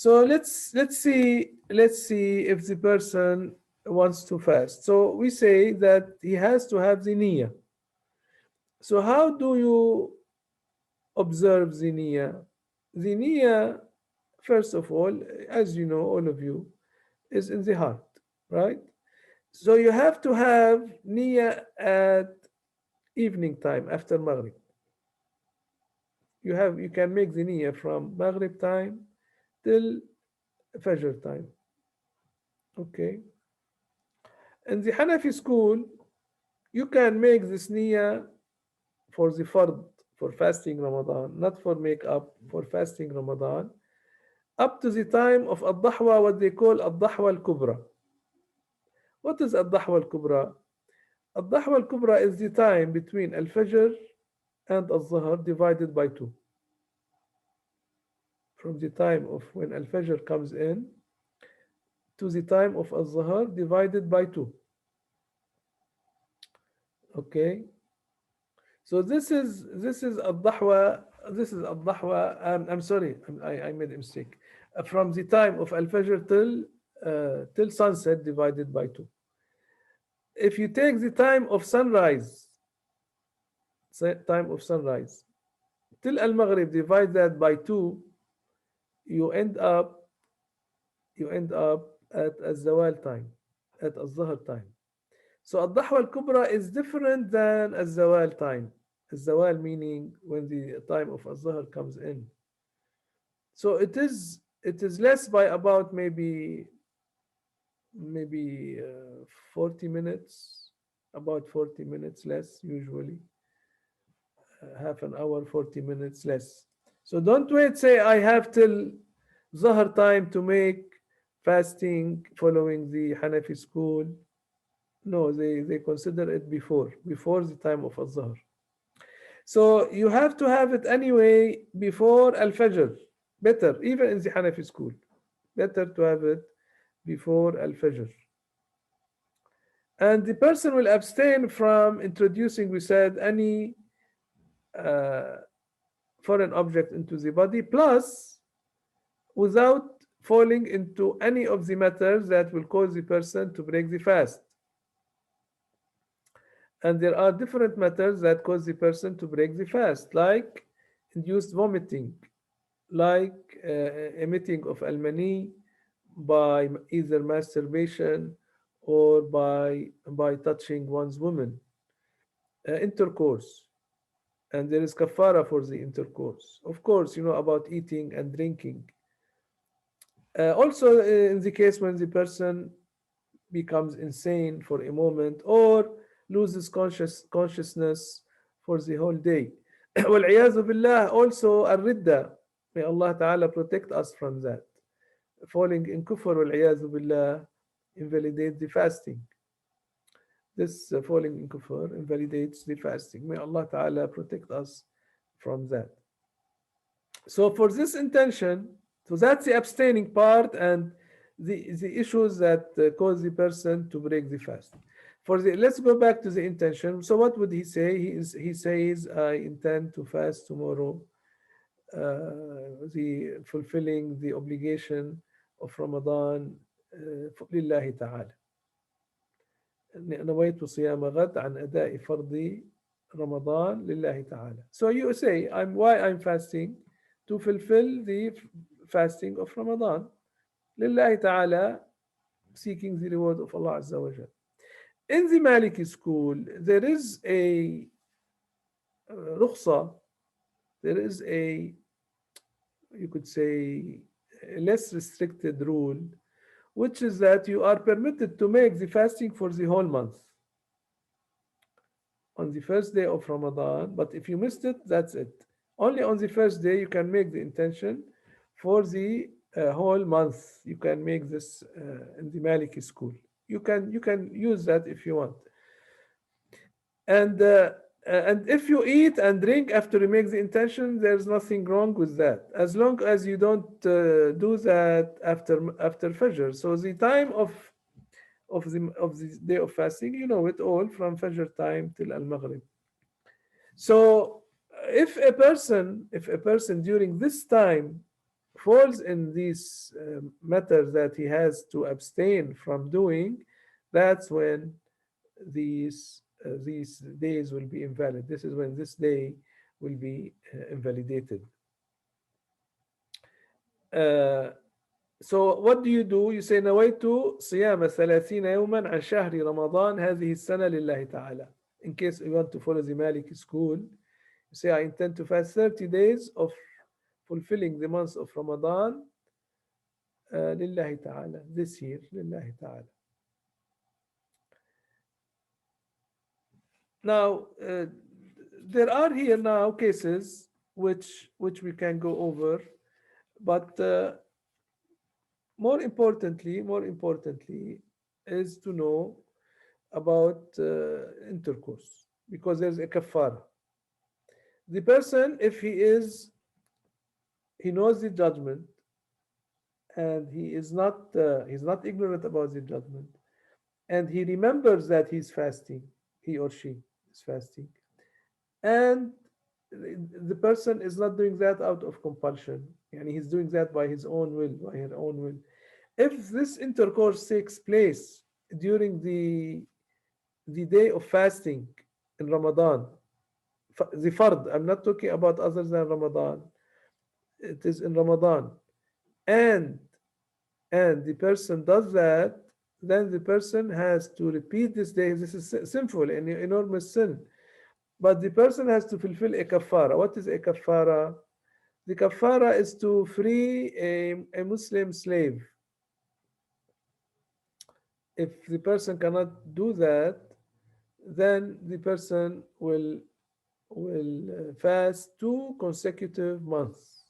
So let's see if the person wants to fast. So we say that he has to have the niyyah. So how do you observe the niyyah? The niyyah, first of all, as you know, all of you, is in the heart, right? So you have to have niyyah at evening time after Maghrib. You can make the niyyah from Maghrib time till Fajr time. Okay. In the Hanafi school, you can make this niyyah for the fard, for fasting Ramadan, not for make up, for fasting Ramadan, up to the time of Ad-Dahwa, what they call Ad-Dahwa al-Kubra. What is Ad-Dahwa al-Kubra? Ad-Dahwa al-Kubra is the time between Al-Fajr and Al-Zuhr divided by 2. From the time of when Al-Fajr comes in to the time of Al-Zuhr divided by 2. Okay? So this is Ad-Dahwa, this is Ad-Dahwa, I'm sorry, I made a mistake. From the time of Al-Fajr till sunset divided by 2. If you take the time of sunrise, till Al-Maghrib, divide that by 2, you end up at Al-Zawal time, at Al-Zuhr time. So Al-Dahwa al-Kubra is different than Al-Zawal time. Al-Zawal meaning when the time of Al-Zuhr comes in. So it is less by about maybe 40 minutes, about 40 minutes less usually. Half an hour, 40 minutes less. So don't wait, say I have till Zuhr time to make fasting following the Hanafi school. No, they consider it before the time of Al-Zuhr. So you have to have it anyway before Al-Fajr. Better, even in the Hanafi school. Better to have it before Al-Fajr. And the person will abstain from introducing, we said, any foreign object into the body, plus without falling into any of the matters that will cause the person to break the fast. And there are different matters that cause the person to break the fast, like induced vomiting, like emitting of al-mani by either masturbation or by touching one's woman, intercourse, and there is kafara for the intercourse. Of course, you know about eating and drinking. Also, in the case when the person becomes insane for a moment or loses consciousness for the whole day. وَالْعِيَاذُ بِاللَّهِ, also الردة. May Allah Ta'ala protect us from that. Falling in kufr, وَالْعِيَاذُ بِاللَّهِ, invalidates the fasting. This falling in kufr invalidates the fasting. May Allah Ta'ala protect us from that. So for this intention, so that's the abstaining part and the issues that cause the person to break the fast. Let's go back to the intention. So what would he say? He says, I intend to fast tomorrow, fulfilling the obligation of Ramadan لله تعالى. نويت صيام غد عن أداء فرض رمضان لله تعالى. So you say, why I'm fasting? To fulfill the fasting of Ramadan. لله تعالى, seeking the reward of Allah Azza wa Jal. In the Maliki school, there is a rukhsa, there is a, you could say, a less restricted rule, which is that you are permitted to make the fasting for the whole month on the first day of Ramadan, but if you missed it, that's it. Only on the first day you can make the intention for the whole month. You can make this in the Maliki school. You can use that if you want. And if you eat and drink after you make the intention, there's nothing wrong with that, as long as you don't do that after Fajr. So the time of the day of fasting, you know it all, from Fajr time till Al-Maghrib. So if a person during this time falls in these matters that he has to abstain from doing, that's when these days will be invalid. This is when this day will be invalidated. Uh, so what do? You say نويت صيام 30 يوما عن شهر رمضان هذه السنة لله تعالى. In case you want to follow the Maliki school, you say I intend to fast 30 days of fulfilling the month of Ramadan لله تعالى, this year لله تعالى. Now there are here now cases which we can go over, but more importantly is to know about intercourse, because there's a kafara. The person, if he knows the judgment, and he's not ignorant about the judgment, and he remembers that he's fasting, he or she is fasting, and the person is not doing that out of compulsion, and he's doing that by his own will, by her own will. If this intercourse takes place during the day of fasting in Ramadan, the fard, I'm not talking about other than Ramadan, it is in Ramadan, and the person does that, then the person has to repeat this day. This is sinful and enormous sin, but the person has to fulfill a kafara. What is a kafara? The kafara is to free a Muslim slave. If the person cannot do that, then the person will fast 2 consecutive months.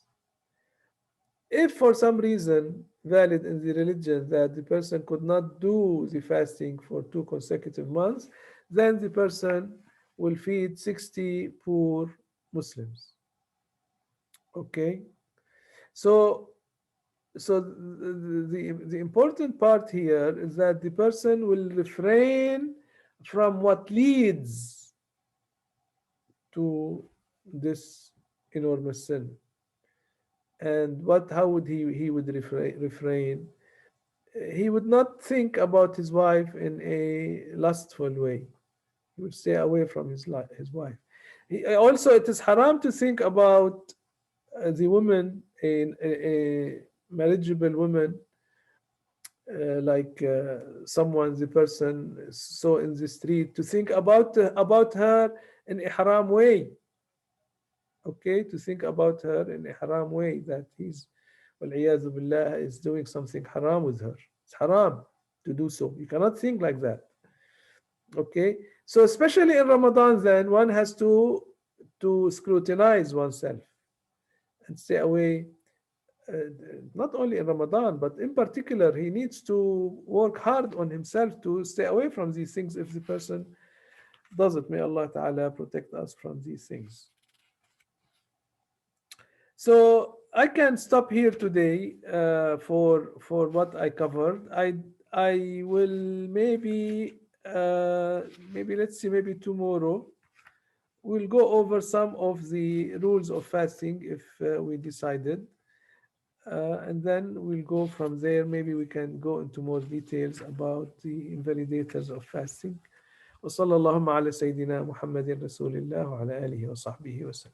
If for some reason valid in the religion that the person could not do the fasting for 2 consecutive months, then the person will feed 60 poor Muslims. Okay, so the important part here is that the person will refrain from what leads to this enormous sin. And how would he would refrain? He would not think about his wife in a lustful way. He would stay away from his wife. Also, it is haram to think about the woman, a marriageable woman, like the person saw in the street, to think about her in a haram way. Okay, to think about her in a haram way, that he's, wal-iyadhu billah, is doing something haram with her. It's haram to do so. You cannot think like that. Okay, so especially in Ramadan, then one has to scrutinize oneself and stay away. Not only in Ramadan, but in particular, he needs to work hard on himself to stay away from these things if the person does it. May Allah Ta'ala protect us from these things. So I can stop here today for what I covered. I will maybe let's see, maybe tomorrow we'll go over some of the rules of fasting if we decided, and then we'll go from there. Maybe we can go into more details about the invalidators of fasting. وصلى اللهم على سيدنا محمد رسول الله وعلى آله وصحبه وسلم.